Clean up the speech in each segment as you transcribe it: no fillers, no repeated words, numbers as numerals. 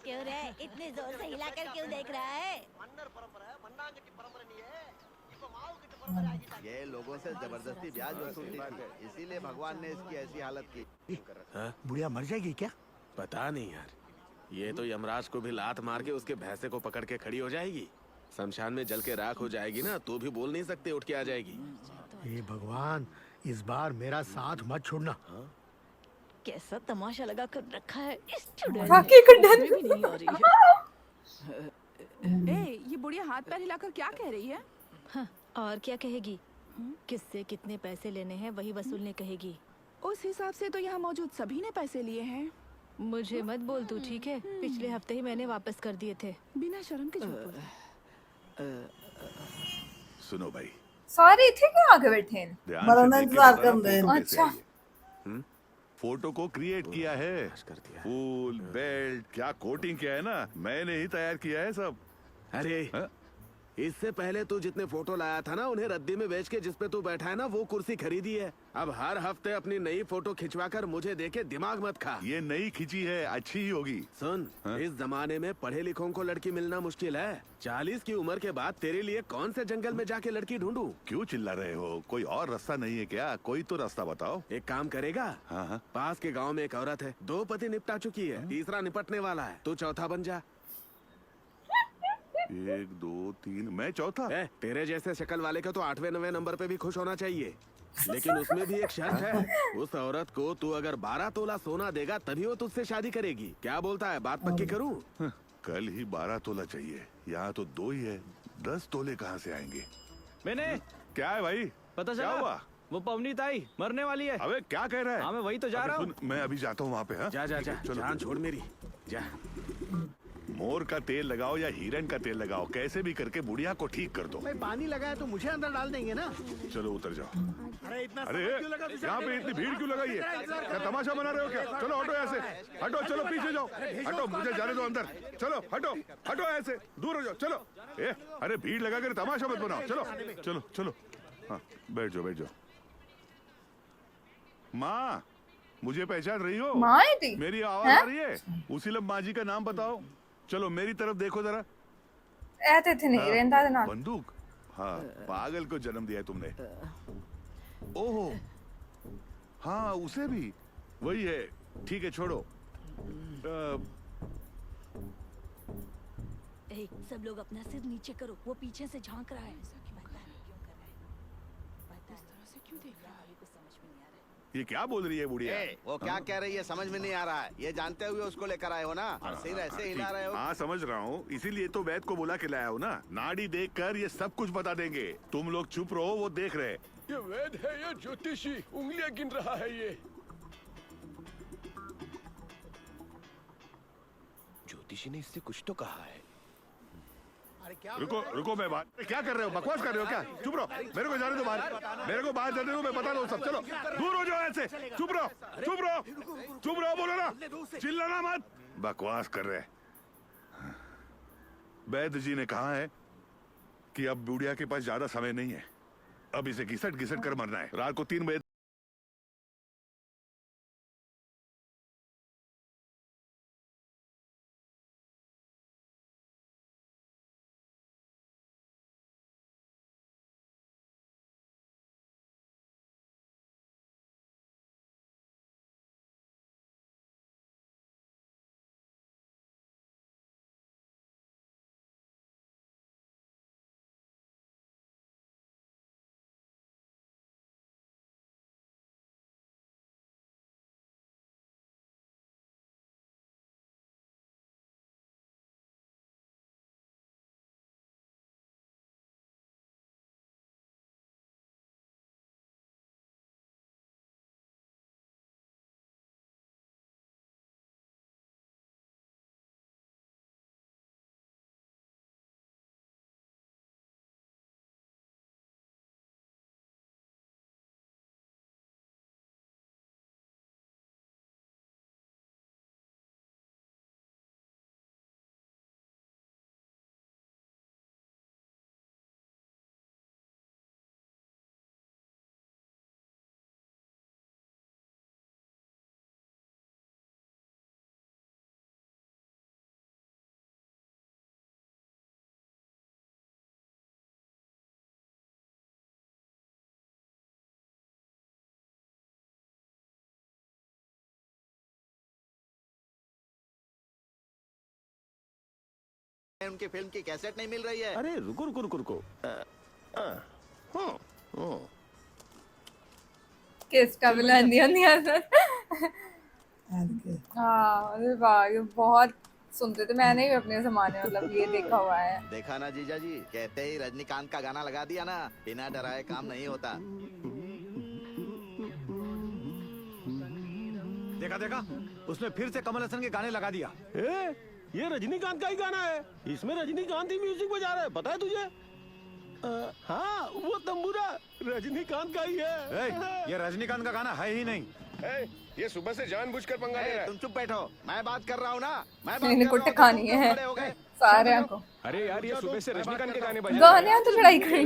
क्यों रे, इतने जोर से हिलाकर क्यों देख रहा है? ये लोगों से जबरदस्ती ब्याज वसूलती थी, इसीलिए भगवान ने इसकी ऐसी हालत की। हाँ? बुढ़िया मर जाएगी क्या? पता नहीं यार, ये तो यमराज को भी लात मार के उसके भैंसे को पकड़ के खड़ी हो जाएगी। शमशान में जल के राख हो जाएगी ना, तो भी बोल नहीं सकते, उठ के आ जाएगी। हे भगवान, इस बार मेरा साथ मत छोड़ना। कैसा तमाशा लगा कर रखा है इस चुड़ैल राखी का ने। डन। समझ में भी नहीं आ रही है। ए, ये बुढ़िया हाथ पैर हिलाकर क्या कह रही है? हाँ, और क्या कहेगी? किससे कितने पैसे लेने हैं वही वसूलने कहेगी। उस हिसाब से तो यहाँ मौजूद सभी ने पैसे लिए हैं। मुझे मत बोल तू, ठीक है? पिछले हफ्ते ही मैंने वापस कर दिए थे। बिना शर्म के झूठ बोल। सुनो भाई, सारे इथे क्यों आगे बैठे हैं? ध्यान बड़ा से ना देख के इंतजार बताना कर रहे हैं। फोटो कैसे अच्छा। आई है। फोटो को क्रिएट किया है, कर दिया। फूल बेल्ट क्या कोटिंग किया है ना, मैंने ही तैयार किया है सब। अरे हाँ? इससे पहले तू जितने फोटो लाया था ना, उन्हें रद्दी में बेच के जिस पे तू बैठा है ना, वो कुर्सी खरीदी है। अब हर हफ्ते अपनी नई फोटो खिंचवाकर मुझे देके दिमाग मत खा। ये नई खिंची है, अच्छी ही होगी। सुन, हाँ? इस जमाने में पढ़े लिखों को लड़की मिलना मुश्किल है। 40 की उम्र के बाद तेरे लिए कौन से जंगल में जाके लड़की ढूंढूं? क्यों चिल्ला रहे हो? कोई और रास्ता नहीं है क्या? कोई तो रास्ता बताओ। एक काम करेगा? हाँ हाँ। पास के गांव में एक औरत है, 2 पति निपटा चुकी है, तीसरा निपटने वाला है। तू चौथा बन जा। 1 2 3, मैं चौथा। तेरे जैसे शक्ल वाले का तो 8वें 9वें नंबर पे भी खुश होना चाहिए, लेकिन उसमें भी एक शर्त है। उस औरत को तू अगर 12 तोला सोना देगा तभी वो तुझसे शादी करेगी। क्या बोलता है, बात पक्की करूं? कल ही 12 तोला चाहिए, यहाँ तो 2 ही है, 10 तोले कहाँ से आएंगे? मैंने क्या है भाई? पता क्या चला हुआ? वो पवनी ताई मरने वाली है। अबे क्या कह रहा है? हाँ, मैं वही तो जा अबे रहा हूँ। सुन, मैं अभी जाता हूँ वहाँ पे। हाँ जा जा जा, चलो, जान चलो। छोड़ मेरी, जा। मोर का तेल लगाओ या हिरन का तेल लगाओ, कैसे भी करके बुढ़िया को ठीक कर दो। भाई पानी लगाया तो मुझे अंदर डाल देंगे ना। चलो उतर जाओ। अरे इतना अरे समय क्यों लगा तुझे? यहाँ पे इतनी भीड़ क्यों लगाई है? क्या तमाशा बना रहे हो क्या? चलो हटो यहाँ से, हटो, चलो पीछे जाओ, हटो, मुझे जाने दो अंदर। चलो हटो, हटो ऐसे, दूर हो जाओ, चलो। अरे भीड़ लगा कर तमाशा मत बनाओ, चलो चलो चलो। हाँ बैठ जाओ, बैठ जाओ। माँ, मुझे पहचान रही हो? माँ आई थी? मेरी आवाज हैं? आ रही है? उसी लब माँ जी का नाम बताओ। चलो मेरी तरफ देखो जरा। ऐते थे नहीं रहता ना। बंदूक? हाँ, पागल को जन्म दिया है तुमने। ओहो, हाँ उसे भी वही है। ठीक है छोड़ो। सब लोग अपना सिर नीचे करो, वो पीछे से झांक रहा है। ये क्या बोल रही है बुढ़िया? वो क्या कह रही है समझ में नहीं आ रहा है। ये जानते हुए उसको लेकर आए हो ना, सिर ऐसे हिला रहे हो। हाँ समझ रहा हूँ, इसीलिए तो वैद को बुला के लाया हो ना। नाड़ी देखकर ये सब कुछ बता देंगे। तुम लोग चुप रहो, वो देख रहे। ये वैद है या ज्योतिषी? उंगलियां गिन रहा है ये। ज्योतिषी ने इससे कुछ तो कहा है। अरे क्या रुको रुको, मैं बात क्या कर रहे हो? बकवास कर रहे हो क्या? चुप रहो, मेरे को जाने दो बाहर, मेरे को बाहर जाने दो, मैं बता दूँ सब। चलो दूर हो जाओ ऐसे, चुप रहो, चुप रहो, चुप रहो, बोलो ना, चिल्लाना मत। बकवास कर रहे। वैद्य जी ने कहा है कि अब बुढ़िया के पास ज्यादा समय नहीं है, अब इसे घिसट घिसट कर मरना है। रात को 3 बजे उनकी फिल्म की कैसेट नहीं मिल रही है। अरे रुको रुको रुको रुको किसका भी लाइन दिया नहीं सर। हाँ अरे वाह ये बहुत सुनते थे, मैंने भी अपने जमाने मतलब ये देखा हुआ है। देखा ना जीजा जी, कहते ही रजनीकांत का गाना लगा दिया ना, बिना डराए काम नहीं होता। देखा देखा, उसने फिर से कमल हसन के गाने लगा दिया। ये रजनीकांत का ही गाना है, इसमें रजनीकांत ही म्यूजिक बजा रहा है, पता है तुझे? हाँ वो तंबूरा रजनीकांत का ही है। ये रजनीकांत का गाना है ही नहीं। ये सुबह से जानबूझकर पंगा ले रहा है। तुम चुप बैठो, मैं बात कर रहा हूँ ना। मैं बात इन्हें कर को रहा हूँ, टकानी तुम है खड़े हो गए। सारे को। अरे यार ये सुबह से रजनीकांत के गाने बजे। गाने तो लड़ाई करी।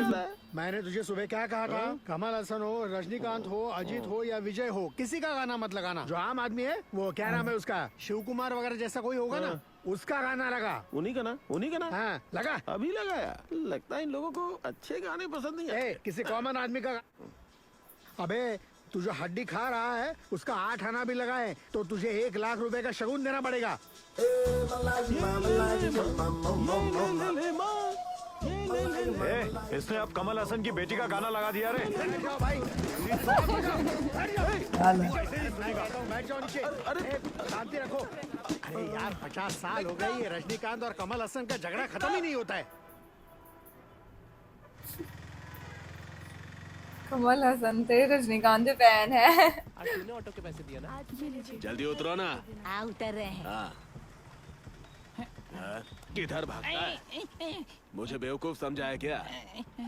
मैंने तुझे सुबह क्या कहा था? कमल हसन हो, रजनीकांत हो, अजीत हो या विजय हो, किसी का गाना मत लगाना। जो आम आदमी है वो क्या नाम है उसका, शिव कुमार वगैरह जैसा कोई होगा ना, उसका गाना लगा। उन्हीं का ना, उन्हीं का ना। हाँ लगा। अभी लगाया। लगता है इन लोगों को अच्छे गाने पसंद नहीं है। किसी कॉमन आदमी का। अबे तू जो हड्डी खा रहा है उसका 8 आना भी लगाए तो तुझे 1 लाख रुपए का शगुन देना पड़ेगा। इसने अब कमल हसन की बेटी का गाना लगा दिया रे। भाई बैठ जाओ नीचे। अरे शांति रखो। अरे यार 50 साल हो गए, ये रजनीकांत और कमल हसन का झगड़ा खत्म ही नहीं होता है। कमल हसन थे, रजनीकांत फैन है। ऑटो के पैसे दिया ना। जल्दी उतरो ना। उतर रहे हैं। हाँ। किधर भागता है? मुझे बेवकूफ समझा है क्या?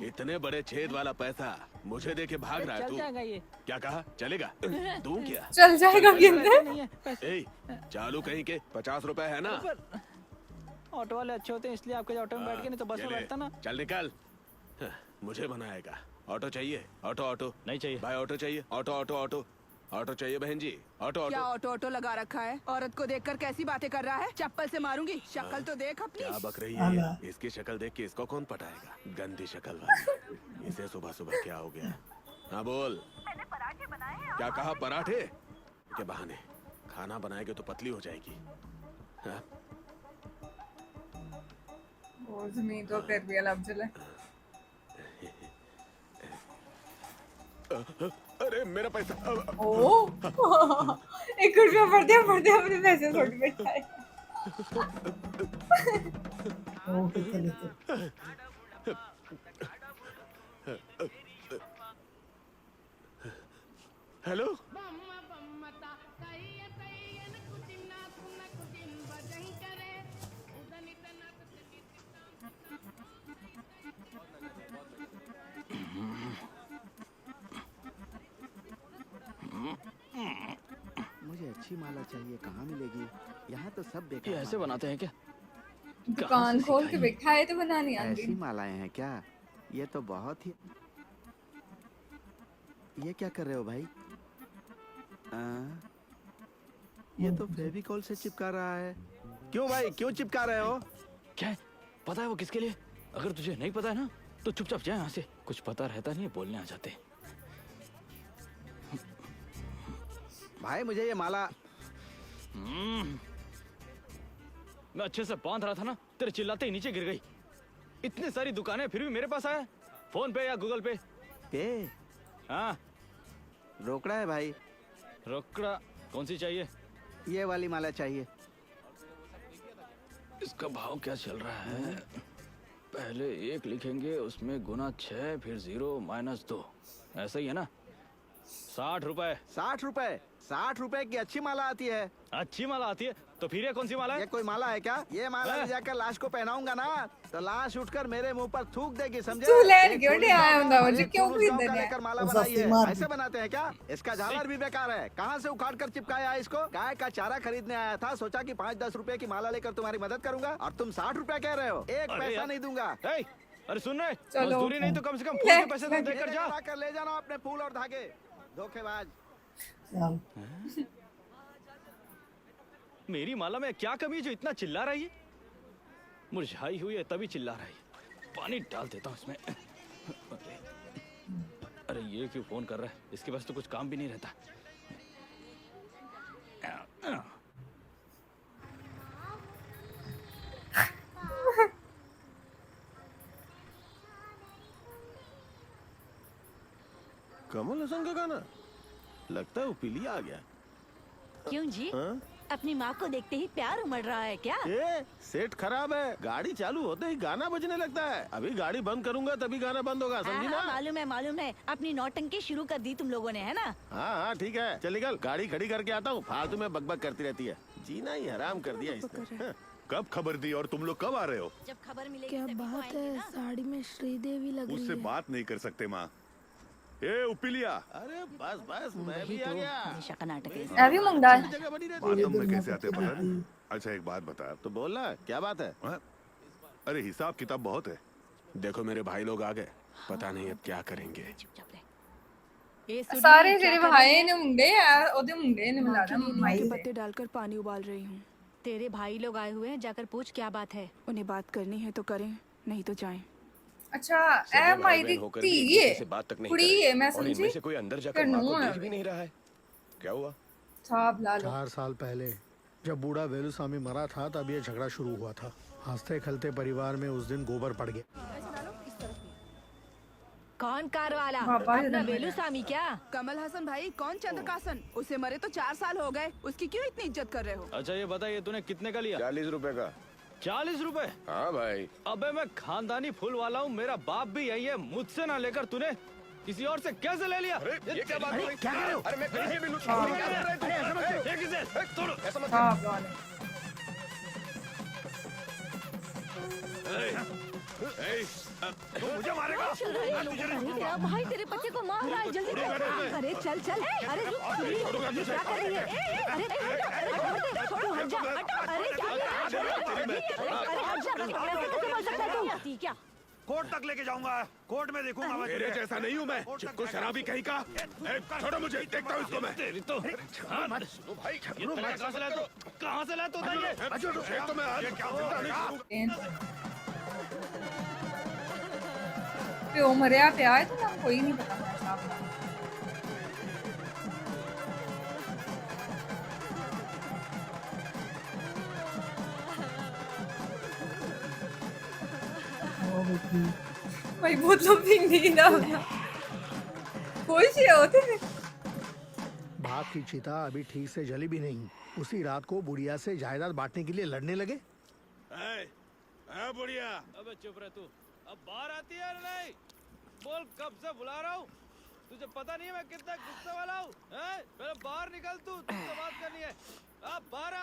इतने बड़े छेद वाला पैसा मुझे देके भाग रहा है तू? क्या कहा? चलेगा? दूं क्या? चल जाएगा किंतु। ए, चालू कहीं के 50 रुपए है ना? ऑटो वाले अच्छे होते हैं इसलिए आपके ऑटो में बैठ के, नहीं तो बस में बैठता ना। चल निकल। मुझे बनाएगा। ऑटो चाहिए? ऑटो ऑटो नहीं चाहिए भाई, ऑटो चाहिए। ऑटो ऑटो ऑटो ऑटो चाहिए बहन जी। ऑटो क्या ऑटो। ऑटो ऑटो लगा रखा है? औरत को देखकर कैसी बातें कर रहा है? चप्पल से मारूंगी। शक्ल तो देख अपनी। क्या बक रही है ये? इसकी शक्ल देख के इसको कौन पटाएगा? गंदी शक्ल वाली। इसे सुबह सुबह क्या हो गया? हाँ बोल। मैंने पराठे बनाए हैं। क्या कहा? पराठे के बहाने खाना बनाएंगे तो पतली हो जाएगी। हाँ? वो जमीन तो कर भी अलग चले। अरे मेरा पैसा। ओ 1 रुपया पड़ दिया अपने पैसे छोड़ बैठा है। हेलो। मुझे अच्छी माला चाहिए, कहाँ मिलेगी? यहाँ तो सब बेकार। ये ऐसे बनाते हैं क्या? दुकान खोल के बैठा है तो बनानी आती। ऐसी मालाएं हैं क्या? ये तो बहुत ही। ये क्या कर रहे हो भाई? ये तो फेविकॉल से चिपका रहा है। क्यों भाई, क्यों चिपका रहे हो? क्या है? पता है वो किसके लिए? अगर तुझे नहीं पता है ना तो चुपचाप जा यहाँ से। कुछ पता रहता नहीं है, बोलने आ जाते। भाई मुझे ये माला। मैं अच्छे से बांध रहा था ना, तेरे चिल्लाते ही नीचे गिर गई। इतनी सारी दुकानें फिर भी मेरे पास आया। फोन पे या गूगल पे? पे हाँ रोकड़ा है भाई। रोकड़ा? कौन सी चाहिए? ये वाली माला चाहिए। इसका भाव क्या चल रहा है? पहले 1 लिखेंगे, उसमें गुना 6, फिर 0 माइनस 2। ऐसा ही है ना? 60 रुपए। 60 रुपए? 60 रुपए की अच्छी माला आती है। अच्छी माला आती है तो फिर ये कौन सी माला है? ये कोई माला है क्या? ये माला ले जाकर लाश को पहनाऊंगा ना तो लाश उठकर मेरे मुंह पर थूक देगी, समझे? तू लेन एक क्यों फूल नहीं आया गाँव होता का, मुझे? एक क्यों फूल खरीद गाँव का देने लेकर माला बनाई है। ऐसे बनाते हैं क्या? इसका झालर भी बेकार है। कहाँ से उखाड़ कर चिपकाया है इसको? गाय का चारा खरीदने आया था, सोचा कि 5-10 रुपए की माला लेकर तुम्हारी मदद करूंगा और तुम 60 रुपए कह रहे हो। एक अरे पैसा यार। नहीं दूंगा। अरे सुन रहे, चलो। मजदूरी नहीं तो कम से कम फूल के पैसे तो देकर जा। कर ले जाना अपने फूल और धागे, धोखेबाज। मेरी माला में क्या कमी है जो इतना चिल्ला रही है? मुरझाई हुई है तभी चिल्ला रही है। पानी डाल देता हूँ इसमें। अरे ये क्यों फोन कर रहा है? इसके पास तो कुछ काम भी नहीं रहता। कमल हसन का गाना लगता है वो पीलिया आ गया। क्यों जी? हाँ? अपनी माँ को देखते ही प्यार उमड़ रहा है क्या? ए, सेट खराब है, गाड़ी चालू होते ही गाना बजने लगता है। अभी गाड़ी बंद करूंगा तभी गाना बंद होगा, समझी ना? मालूम है अपनी नौटंकी शुरू कर दी तुम लोगों ने, है ना? हाँ ठीक है, चल निकल, गाड़ी खड़ी करके आता हूँ। फालतू में बकबक करती रहती है, जीना ही हराम कर दिया इसने। हाँ। कब खबर दी और तुम लोग कब आ रहे हो? जब खबर मिलेगी क्या तभी तो बात आएंगे है, ना। साड़ी में श्रीदेवी लग रही उससे है। बात नहीं कर सकते माँ। ए उपिलिया, अरे बस बस, मैं वही भी आ तो गया। हमेशा का नाटक है। मैं भी मंगडाल। जगह बनी रहती मातम में कैसे आते पता नहीं। अच्छा एक बात बता, तो बोलना, क्या बात है? हाँ? अरे हिसाब किताब बहुत है। देखो मेरे भाई लोग आ गए, पता नहीं अब क्या करेंगे। चुपचाप रह। ए सुनिए, सारे क्या जेडे कर भाई रही ने है? मुंडे यार ओदे मुंडे ने मिला के ना लिए नीम माई के से। पत्ते डालकर पानी उबाल रही हूँ। तेरे भाई लोग आए हुए हैं, जाकर पूछ क्या बात है। उन्हें बात करनी है तो करें, नहीं तो जाएं। अच्छा ए माई दी धी है कुड़ी है, मैं समझी से कोई अंदर जाकर करनू माँ को है। देख भी नहीं रहा है। क्या हुआ? साहब ला लो 4 साल पहले जब बूढ़ा वेलुस्वामी मरा था तब ये झगड़ा शुरू हुआ था। हंसते खेलते परिवार में उस दिन गोबर पड़ गया। कौन कार वाला? बाबा अपना इधर वेलुस्वामी क्या? कमल हसन भाई, कौन चंद्रकासन? उसे मरे तो 4 साल हो गए, उसकी क्यों इतनी इज्जत कर रहे हो? अच्छा ये बताइए तूने कितने का लिया? 40 रुपए का। 40 रुपए? हाँ भाई। अबे मैं खानदानी फूल वाला हूँ, मेरा बाप भी यही है, मुझसे ना लेकर तूने किसी और से कैसे ले लिया? ये क्या बात हो रही? क्या कर रहे हो? अरे मैं कहीं भी लूट हाँ। क्या कर रहे तुम? एक इसे तोड़ो। ऐसा मत साहब ला लो तू मुझे मारेगा? तेरा भाई तेरे बच्चे को मार रहा है, जल्दी कर। अरे चल चल, अरे रुक, क्या कर रही है? अरे छोड़ो, हट जा, हटो। अरे क्या कर रहा है? अरे हट जा, कैसे बोल सकता है तू? क्या? कोर्ट तक लेके जाऊंगा, कोर्ट में देखूंगा मैं। तेरे जैसा नहीं हूँ मैं, चिपको शराबी कहीं का। ए, छोड़ो मुझे, देखता हूँ इसको मैं। तेरी तो भाई ये तेरा कहाँ से लाया तू? कहाँ से लाया तू? बताइए। एक तो मैं आज क्या होता नहीं करूँगा। प्यो मरिया पे आए तो ना कोई नहीं पता मैं साहब ला लो। भाई बहुत लोग नहीं ना खुश होते हैं। बाप की चिता अभी ठीक से जली भी नहीं, उसी रात को बुढ़िया से जायदाद बांटने के लिए लड़ने लगे। बुढ़िया, अबे चुप रह तू। अब बाहर आती है या नहीं? बोल, कब से बुला रहा हूँ। तुझे पता नहीं है मैं कितना गुस्से वाला हूँ? पहले बाहर निकल, तू तुझसे बात करनी है। अब बाहर आ।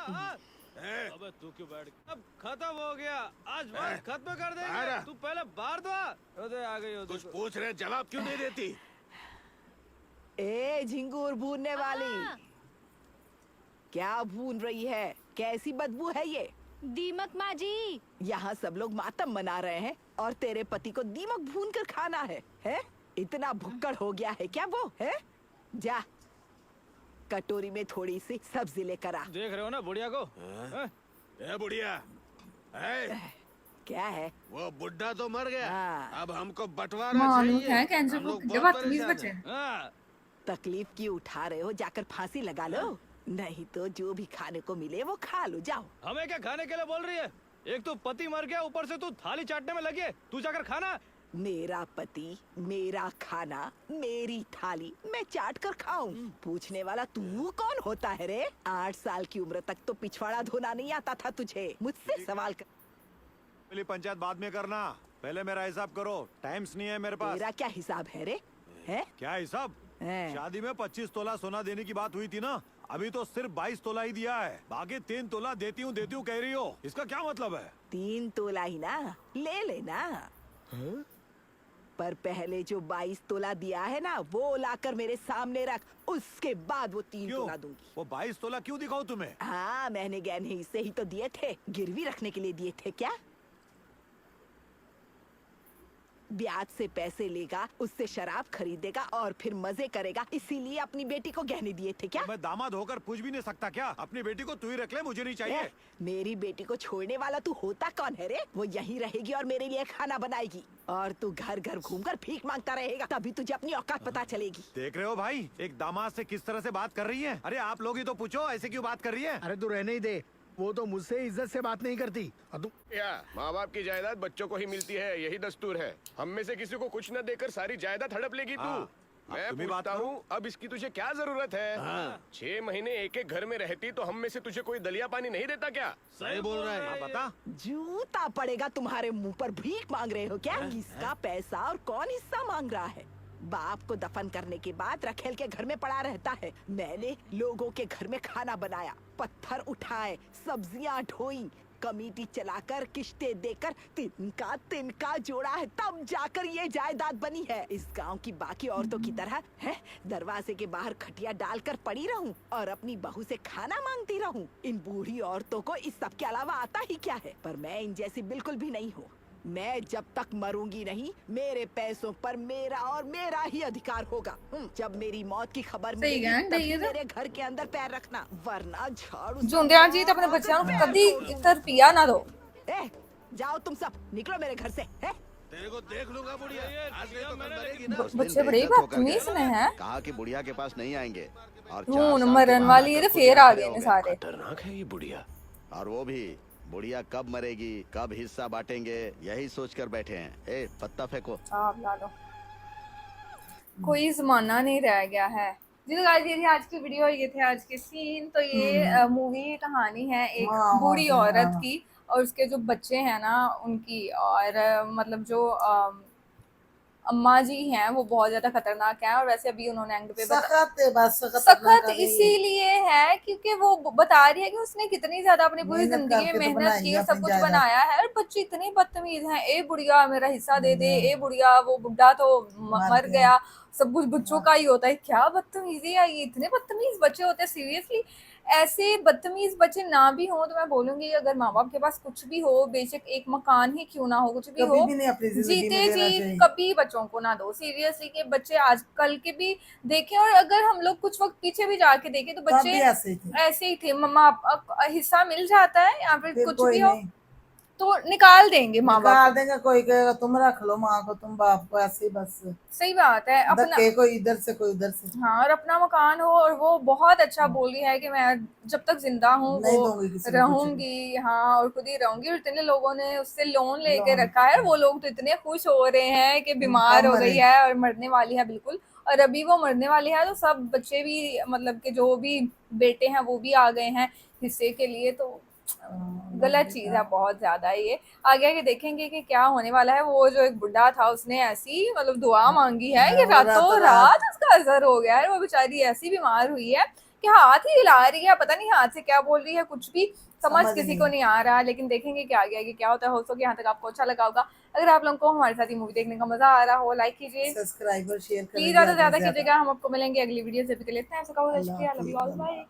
अबे तू क्यों बैठ? अब खत्म हो गया, आज बात खत्म कर देंगे। तू पहले बाहर दो। आ गई हो कुछ पूछ रहे, जवाब क्यों नहीं देती? ए झिंगूर भूनने वाली, क्या भून रही है? कैसी बदबू है ये? दीमक माँ जी। यहाँ सब लोग मातम मना रहे हैं और तेरे पति को दीमक भून कर खाना है? इतना भुक्कड़ हो गया है क्या वो? है जा, कटोरी में थोड़ी सी सब्जी लेकर आ। देख रहे हो ना बुढ़िया को? ए बुढ़िया, क्या है? वो बुड्ढा तो मर गया, हाँ। अब हमको बंटवारा मालूम चाहिए। है कैंसर हम को लोग कितने बहुत बदतमीज परेशान बचे हैं। हाँ। तकलीफ क्यों उठा रहे हो? जाकर फांसी लगा लो, नहीं तो जो भी खाने को मिले वो खा लो। जाओ। हमें क्या खाने के लिए बोल रही है? एक तो पति मर गया, ऊपर से तू थाली चाटने में लगी है। तू जाकर खाना। मेरा पति, मेरा खाना, मेरी थाली, मैं चाट कर खाऊं? पूछने वाला तू कौन होता है रे? 8 साल की उम्र तक तो पिछवाड़ा धोना नहीं आता था तुझे, मुझसे सवाल कर। पहले पंचायत बाद में करना, पहले मेरा हिसाब करो, टाइम्स नहीं है मेरे पास। मेरा क्या हिसाब है रे? है क्या हिसाब? है। शादी में 25 तोला सोना देने की बात हुई थी ना, अभी तो सिर्फ 22 तोला ही दिया है, बाकी 3 तोला देती हूँ कह रही हो, इसका क्या मतलब है? 3 तोला ही ना, ले लेना। पर पहले जो 22 तोला दिया है ना, वो लाकर मेरे सामने रख, उसके बाद वो 3 क्यों? तोला दूंगी। वो 22 तोला क्यों दिखाऊं तुम्हें? हाँ, मैंने गहने इससे ही तो दिए थे, गिरवी रखने के लिए दिए थे क्या? ब्याज से पैसे लेगा, उससे शराब खरीदेगा और फिर मजे करेगा, इसीलिए अपनी बेटी को गहने दिए थे क्या? मैं दामाद होकर पूछ भी नहीं सकता क्या? अपनी बेटी को तू ही रख ले, मुझे नहीं चाहिए। मेरी बेटी को छोड़ने वाला तू होता कौन है रे? वो यहीं रहेगी और मेरे लिए खाना बनाएगी, और तू घर घर घूमकर भीख मांगता रहेगा, तभी तुझे अपनी औकात पता चलेगी। देख रहे हो भाई, एक दामाद से किस तरह से बात कर रही है? अरे आप लोग ही तो पूछो, ऐसे क्यों बात कर रही है? अरे तू रहने ही दे, वो तो मुझसे इज्जत से बात नहीं करती। और तू माँ बाप की जायदाद बच्चों को ही मिलती है, यही दस्तूर है। हम में से किसी को कुछ न देकर सारी जायदाद हड़प लेगी तू। मैं तुम ही पूछता बात करो। हूँ, अब इसकी तुझे क्या जरूरत है? 6 महीने एक एक घर में रहती तो हम में से तुझे कोई दलिया पानी नहीं देता क्या? सही बोल रहा है। बता। जूता पड़ेगा तुम्हारे मुंह पर। भीख मांग रहे हो क्या? किसका पैसा और कौन हिस्सा मांग रहा है? बाप को दफन करने के बाद रखेल के घर में पड़ा रहता है। मैंने लोगों के घर में खाना बनाया, पत्थर उठाए, सब्जियां ढोई, कमेटी चलाकर, किश्तें देकर तिनका जोड़ा है, तब जाकर ये जायदाद बनी है। इस गांव की बाकी औरतों की तरह है दरवाजे के बाहर खटिया डालकर पड़ी रहूं और अपनी बहू से खाना मांगती रहूं? इन बूढ़ी औरतों को इस सब के अलावा आता ही क्या है? पर मैं इन जैसी बिल्कुल भी नहीं हूँ। मैं जब तक मरूंगी नहीं, मेरे पैसों पर मेरा ही अधिकार होगा। जब मेरी मौत की खबर सही मिलेगी, कहना, तभी ठीक है। मेरे घर के अंदर पैर रखना, वरना झाड़ू जुंदिया जी तो अपने बच्चों को कभी इतर पिया ना दो। ए, जाओ तुम सब, निकलो मेरे घर से। है? तेरे को देख लूंगा बुढ़िया। आज नहीं तो कल मरेगी ना। बच्चे बड़े बदतमीज ने हैं। कहा कि बुढ़िया के पास नहीं आएंगे और खून मरन वाली है, फिर आ गए ने सारे। खतरनाक है ये बुढ़िया। और वो भी बुढ़िया कब मरेगी, कब हिस्सा बांटेंगे, यही सोचकर बैठे हैं। ए पत्ता फेंको। आप ला लो। कोई जमाना नहीं रह गया है। जी तो गाइस, ये थी आज की वीडियो, ये थे आज के सीन। तो ये मूवी कहानी है एक बूढ़ी औरत की और उसके जो बच्चे हैं ना उनकी, और मतलब जो अम्मा जी हैं वो बहुत ज्यादा खतरनाक हैं। और वैसे अभी उन्होंने एंड पे सख्त इसीलिए है क्योंकि वो बता रही है कि उसने कितनी ज्यादा अपनी पूरी जिंदगी में मेहनत की और सब कुछ बनाया है, और बच्चे इतने बदतमीज हैं। ए बुढ़िया मेरा हिस्सा दे दे, ए बुढ़िया वो बुढ़ा तो मर गया, सब कुछ बच्चों का ही होता है। क्या बदतमीजी है ये, इतने बदतमीज बच्चे होते हैं। सीरियसली ऐसे बदतमीज बच्चे ना भी हों तो मैं बोलूंगी अगर माँ बाप के पास कुछ भी हो, बेशक एक मकान ही क्यों ना हो, कुछ भी हो, जीते जी कभी बच्चों को ना दो। सीरियसली के बच्चे आजकल के भी देखें, और अगर हम लोग कुछ वक्त पीछे भी जाके देखें तो बच्चे ऐसे ही थे। मम्मा हिस्सा मिल जाता है या फिर कुछ भी हो तो निकाल देंगे, माँ बाप देंगे। कोई कहेगा तुम रख लो माँ को, तुम बाप को, ऐसे बस। सही बात है। अपना कोई इधर से कोई उधर से। हाँ, और अपना मकान हो। और वो बहुत अच्छा बोली है कि मैं जब तक जिंदा हूँ वो रहूंगी। हाँ, और खुद ही रहूंगी। और इतने लोगों ने उससे लोन लेके रखा है, वो लोग तो इतने खुश हो रहे हैं कि बीमार हो गई है और मरने वाली है बिल्कुल। और अभी वो मरने वाली है तो सब बच्चे भी, मतलब कि जो भी बेटे हैं वो भी आ गए हैं हिस्से के लिए। तो गलत चीज है बहुत ज्यादा। ये आगे आगे देखेंगे कि क्या होने वाला है। वो जो एक बुढ़ा था उसने ऐसी मतलब दुआ मांगी है कि रातों रात उसका असर हो गया है। वो बेचारी ऐसी बीमार हुई है कि हाथ ही हिला रही है, पता नहीं हाथ से क्या बोल रही है, कुछ भी समझ किसी को नहीं आ रहा। लेकिन देखेंगे कि आगे आगे क्या होता है। हो सके यहाँ तक आपको अच्छा लगा होगा। अगर आप लोगों को हमारे साथ ये मूवी देखने का मजा आ रहा हो, लाइक कीजिए, सब्सक्राइब और शेयर प्लीज ज्यादा से ज्यादा कीजिएगा। हम आपको मिलेंगे अगली वीडियो से। अभी के लिए इतना, शुक्रिया, लव यू ऑल, बाय।